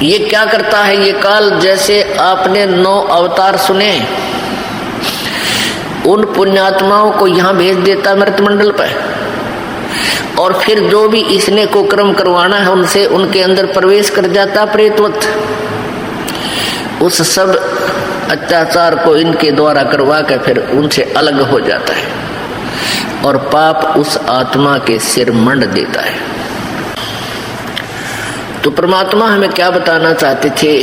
ये क्या करता है ये काल? जैसे आपने 9 अवतार सुने, उन पुण्यात्माओं को यहाँ भेज देता मृतमंडल पर, और फिर जो भी इसने कुकर्म करवाना है उनसे उनके अंदर प्रवेश कर जाता प्रेतवत। उस सब अत्याचार को इनके द्वारा करवा के फिर उनसे अलग हो जाता है और पाप उस आत्मा के सिर मंड देता है। तो परमात्मा हमें क्या बताना चाहते थे?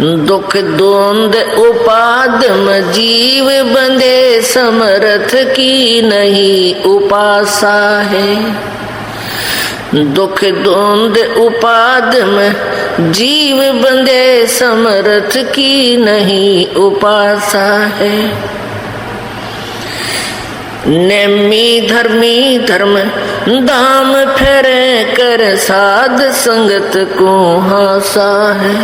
दुख द्वंद उपादम जीव बंधे, समर्थ की नहीं उपासा है। दुख द्वंद उपादम जीव बंधे, समर्थ की नहीं उपासा है। नेमी धर्मी धर्म दाम फेरे कर, साध संगत को हासा है।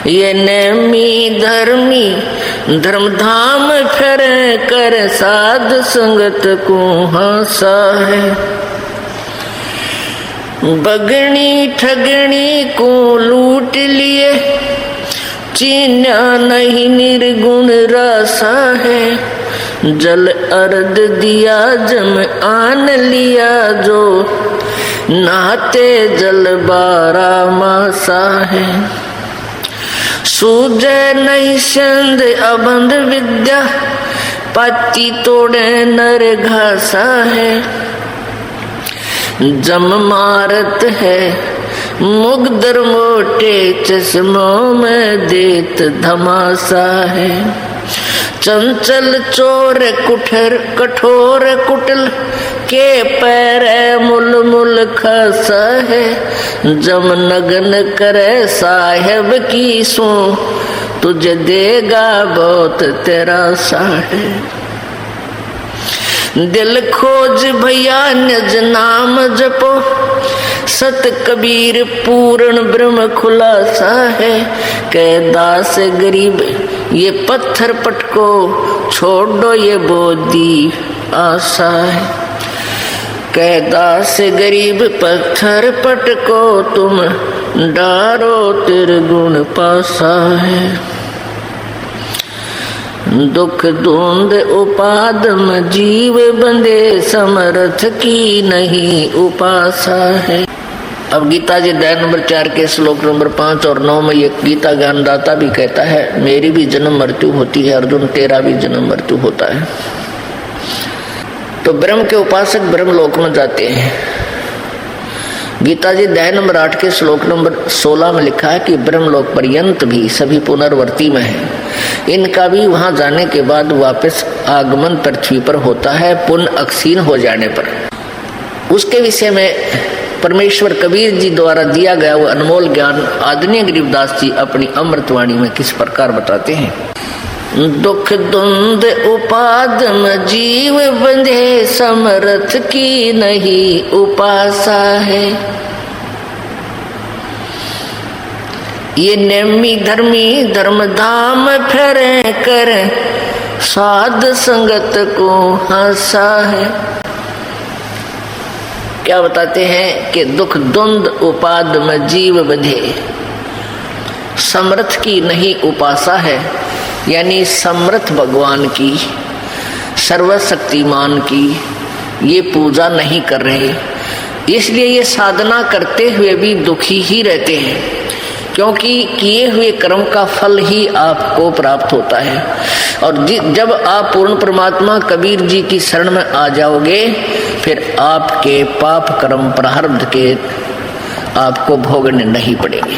ये नेमी धर्मी धर्म धाम फेरे कर, साध संगत को हासा है। बगनी ठगनी को लूट लिए, चीन्या नहीं निर्गुण रासा है। जल अर्ध दिया जम आन लिया, जो नहाते जल 12 मासा है। सूझे नहीं संध अबंध विद्या, पाती तोड़े नर घासा है। जम मारत है मुगदर मोटे, चश्मों में देत धमासा है। चंचल चोर कुठर कठोर कुटिल, के पैर मुल मुल खसा है। जम नगन करे साहेब की सो, तुझे देगा बहुत तेरा सा है। दिल खोज भैया निज नाम जपो, सत कबीर पूर्ण ब्रह्म खुलासा है। कह दास गरीब ये पत्थर पटको, छोड़ दो ये बोधी आशा है। कह दास गरीब पत्थर पटको, तुम डारो त्रिगुण पासा है। दुख द्वंद उपादम जीव बंधे, समर्थ की नहीं उपासा है। अब गीता जी अध्याय नंबर 4 के श्लोक नंबर 5 और 9 में ये गीता ज्ञानदाता भी कहता है, मेरी भी जन्म मृत्यु होती है अर्जुन, तेरा भी जन्म मृत्यु होता है। तो ब्रह्म के उपासक ब्रह्म लोक में जाते हैं। गीता जी अध्याय नंबर 8 के श्लोक नंबर 16 में लिखा है कि ब्रह्मलोक पर्यंत भी सभी पुनर्वर्ती में है। इनका भी वहां जाने के बाद वापस आगमन पृथ्वी पर होता है, पुण्य अक्षीण हो जाने पर। उसके विषय में परमेश्वर कबीर जी द्वारा दिया गया वो अनमोल ज्ञान आदरणीय गरीबदास जी अपनी अमृतवाणी में किस प्रकार बताते हैं। दुख द्वंद उपादम जीव बंधे, समर्थ की नहीं उपासा है। ये नेमी धर्मी धर्म धाम फेरे कर, साध संगत को हासा है। क्या बताते हैं कि दुख द्वंद उपाद में जीव बंधे, समर्थ की नहीं उपासा है। यानी समर्थ भगवान की, सर्वशक्तिमान की ये पूजा नहीं कर रहे, इसलिए ये साधना करते हुए भी दुखी ही रहते हैं, क्योंकि किए हुए कर्म का फल ही आपको प्राप्त होता है। और जब आप पूर्ण परमात्मा कबीर जी की शरण में आ जाओगे, फिर आपके पाप कर्म प्रारब्ध के आपको भोगने नहीं पड़ेंगे।